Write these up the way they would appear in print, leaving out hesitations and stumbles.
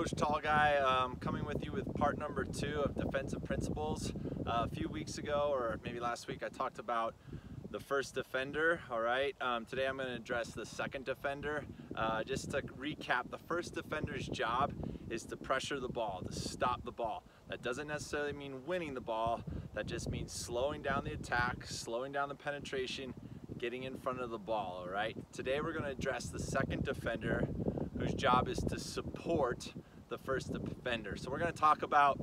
Coach Tall Guy, coming with you with part number 2 of defensive principles. A few weeks ago, or maybe last week, I talked about the first defender. All right, today I'm going to address the second defender. Just to recap, the first defender's job is to pressure the ball, to stop the ball. That doesn't necessarily mean winning the ball. That just means slowing down the attack, slowing down the penetration, getting in front of the ball. All right, today we're going to address the second defender, whose job is to support the first defender. So we're going to talk about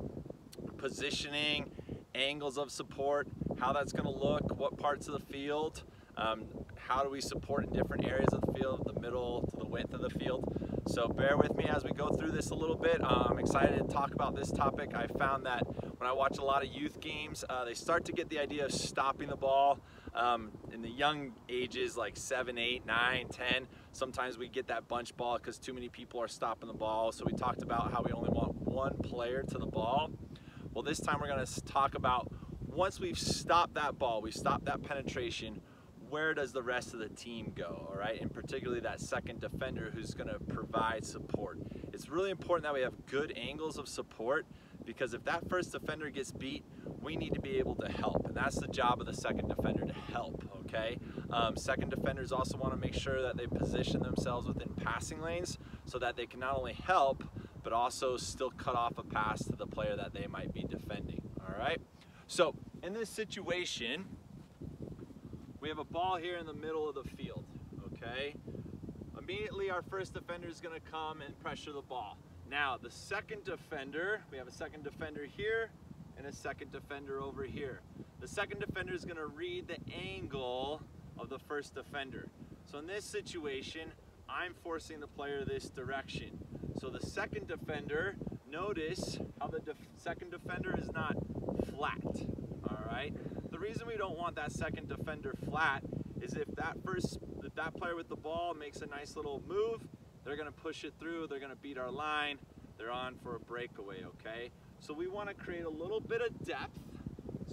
positioning, angles of support, how that's going to look, what parts of the field, how do we support in different areas of the field, the middle to the width of the field. So bear with me as we go through this a little bit. I'm excited to talk about this topic. I found that when I watch a lot of youth games, they start to get the idea of stopping the ball. In the young ages, like 7, 8, 9, 10, sometimes we get that bunch ball because too many people are stopping the ball. So we talked about how we only want one player to the ball. Well, this time we're going to talk about once we've stopped that ball, we stop that penetration, where does the rest of the team go, all right? And particularly that second defender who's going to provide support. It's really important that we have good angles of support, because if that first defender gets beat, we need to be able to help, and that's the job of the second defender, to help, okay? Second defenders also want to make sure that they position themselves within passing lanes so that they can not only help, but also still cut off a pass to the player that they might be defending, all right? So in this situation, we have a ball here in the middle of the field, okay? Immediately our first defender is going to come and pressure the ball. Now the second defender, we have a second defender here and a second defender over here. The second defender is going to read the angle of the first defender. So in this situation, I'm forcing the player this direction. So the second defender, notice how the second defender is not flat, all right? The reason we don't want that second defender flat is if that player with the ball makes a nice little move, they're going to push it through, they're going to beat our line, they're on for a breakaway, okay? So we want to create a little bit of depth.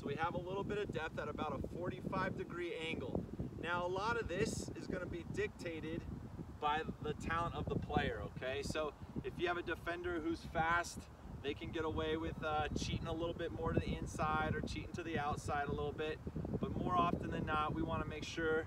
So we have a little bit of depth at about a 45-degree angle. Now a lot of this is going to be dictated by the talent of the player, okay? So if you have a defender who's fast, they can get away with cheating a little bit more to the inside or cheating to the outside a little bit. But more often than not, we want to make sure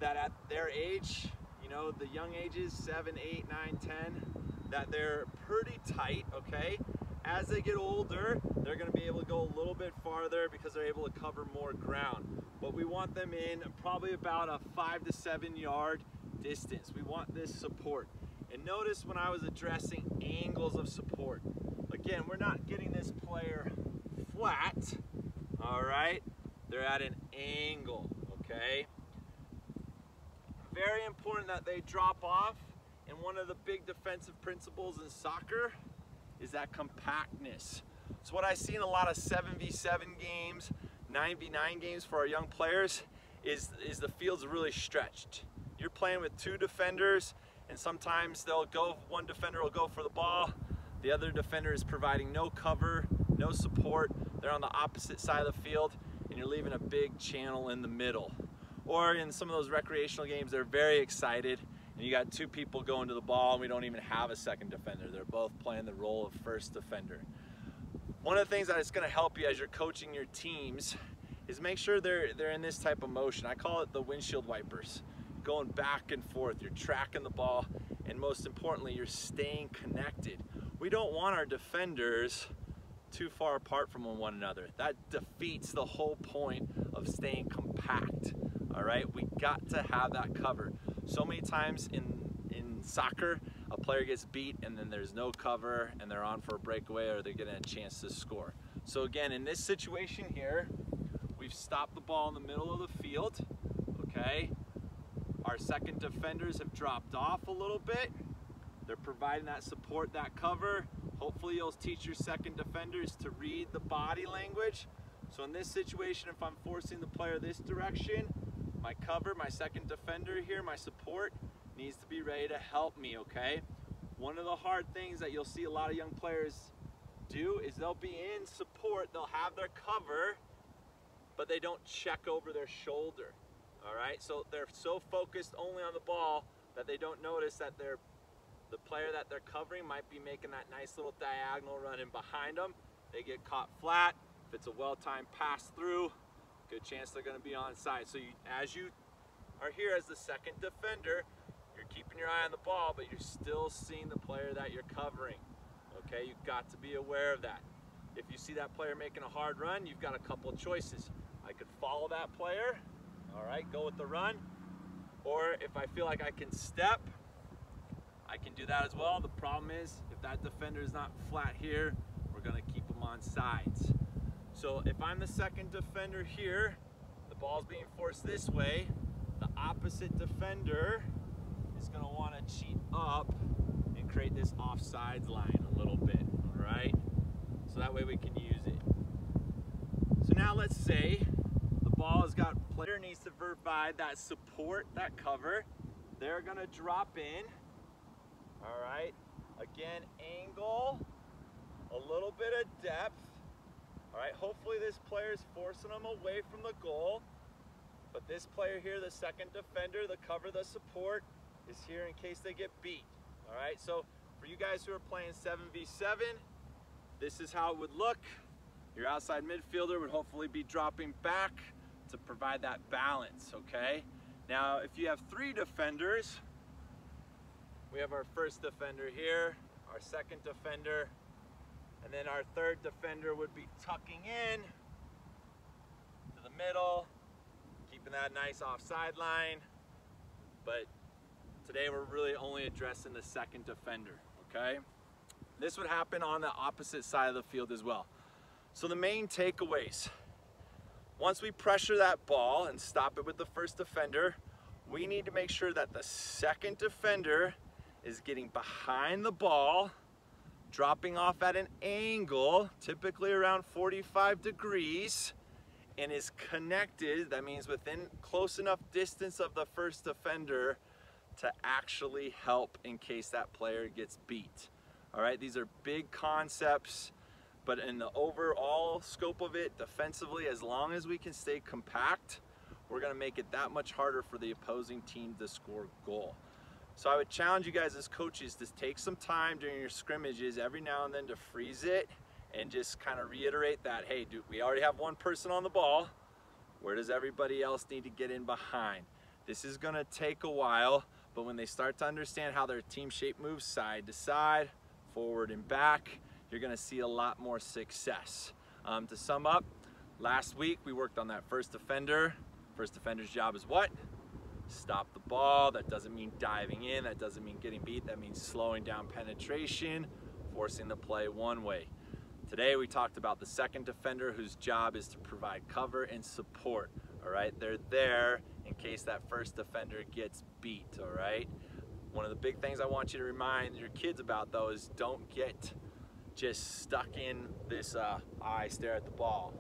that at their age, you know, the young ages, 7, 8, 9, 10, that they're pretty tight, okay? As they get older, they're going to be able to go a little bit farther because they're able to cover more ground. But we want them in probably about a 5 to 7 yard distance. We want this support. And notice when I was addressing angles of support, again, we're not getting this player flat, all right? They're at an angle, okay? Very important that they drop off. And one of the big defensive principles in soccer is that compactness. So what I see in a lot of 7v7 games, 9v9 games for our young players is the field's really stretched. You're playing with 2 defenders, and sometimes one defender will go for the ball, the other defender is providing no cover, no support, they're on the opposite side of the field, and you're leaving a big channel in the middle. Or in some of those recreational games, they're very excited, and you got 2 people going to the ball, and we don't even have a second defender. They're both playing the role of first defender. One of the things that is going to help you as you're coaching your teams is make sure they're in this type of motion. I call it the windshield wipers. Going back and forth, you're tracking the ball, and most importantly, you're staying connected. We don't want our defenders too far apart from one another. That defeats the whole point of staying compact, all right? We got to have that cover. So many times in soccer, a player gets beat and then there's no cover and they're on for a breakaway or they're getting a chance to score. So again, in this situation here, we've stopped the ball in the middle of the field, okay? Our second defenders have dropped off a little bit. They're providing that support, that cover. Hopefully you'll teach your second defenders to read the body language. So in this situation, if I'm forcing the player this direction, my cover, my second defender here, my support needs to be ready to help me, okay? One of the hard things that you'll see a lot of young players do is they'll be in support, they'll have their cover, but they don't check over their shoulder, all right? So they're so focused only on the ball that they don't notice that their the player that they're covering might be making that nice little diagonal run in behind them. They get caught flat. If it's a well-timed pass through, good chance they're going to be onside. So as you are here as the second defender, you're keeping your eye on the ball, but you're still seeing the player that you're covering. Okay, you've got to be aware of that. If you see that player making a hard run, you've got a couple of choices. I could follow that player, all right, go with the run, or if I feel like I can step, I can do that as well. The problem is, if that defender is not flat here, we're gonna keep them on sides. So if I'm the second defender here, the ball's being forced this way, the opposite defender is gonna wanna cheat up and create this offsides line a little bit, all right? So that way we can use it. So now let's say the ball has got, player needs to provide that support, that cover. They're gonna drop in, all right? Again, angle, a little bit of depth. All right, hopefully this player is forcing them away from the goal, but this player here, the second defender, the cover, the support, is here in case they get beat. All right, so for you guys who are playing 7v7, this is how it would look. Your outside midfielder would hopefully be dropping back to provide that balance, okay? Now, if you have 3 defenders, we have our first defender here, our second defender, and then our third defender would be tucking in to the middle, keeping that nice offside line. But today we're really only addressing the second defender, okay? This would happen on the opposite side of the field as well. So the main takeaways, once we pressure that ball and stop it with the first defender, we need to make sure that the second defender is getting behind the ball, dropping off at an angle, typically around 45 degrees, and is connected, that means within close enough distance of the first defender to actually help in case that player gets beat. All right, these are big concepts, but in the overall scope of it, defensively, as long as we can stay compact, we're gonna make it that much harder for the opposing team to score a goal. So I would challenge you guys as coaches to take some time during your scrimmages every now and then to freeze it and just kind of reiterate that, hey, dude, we already have one person on the ball. Where does everybody else need to get in behind? This is gonna take a while, but when they start to understand how their team shape moves side to side, forward and back, you're gonna see a lot more success. To sum up, last week we worked on that first defender. First defender's job is what? Stop the ball. That doesn't mean diving in, that doesn't mean getting beat, that means slowing down penetration, forcing the play one way. Today we talked about the second defender whose job is to provide cover and support, all right? They're there in case that first defender gets beat, all right? One of the big things I want you to remind your kids about though is don't get just stuck in this I stare at the ball,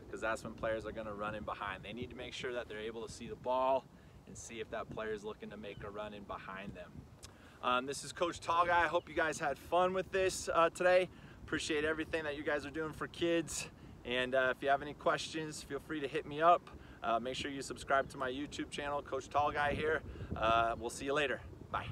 because that's when players are going to run in behind. They need to make sure that they're able to see the ball and see if that player is looking to make a run in behind them. This is Coach Tall Guy. I hope you guys had fun with this today. Appreciate everything that you guys are doing for kids. And if you have any questions, feel free to hit me up. Make sure you subscribe to my YouTube channel, Coach Tall Guy here. We'll see you later. Bye.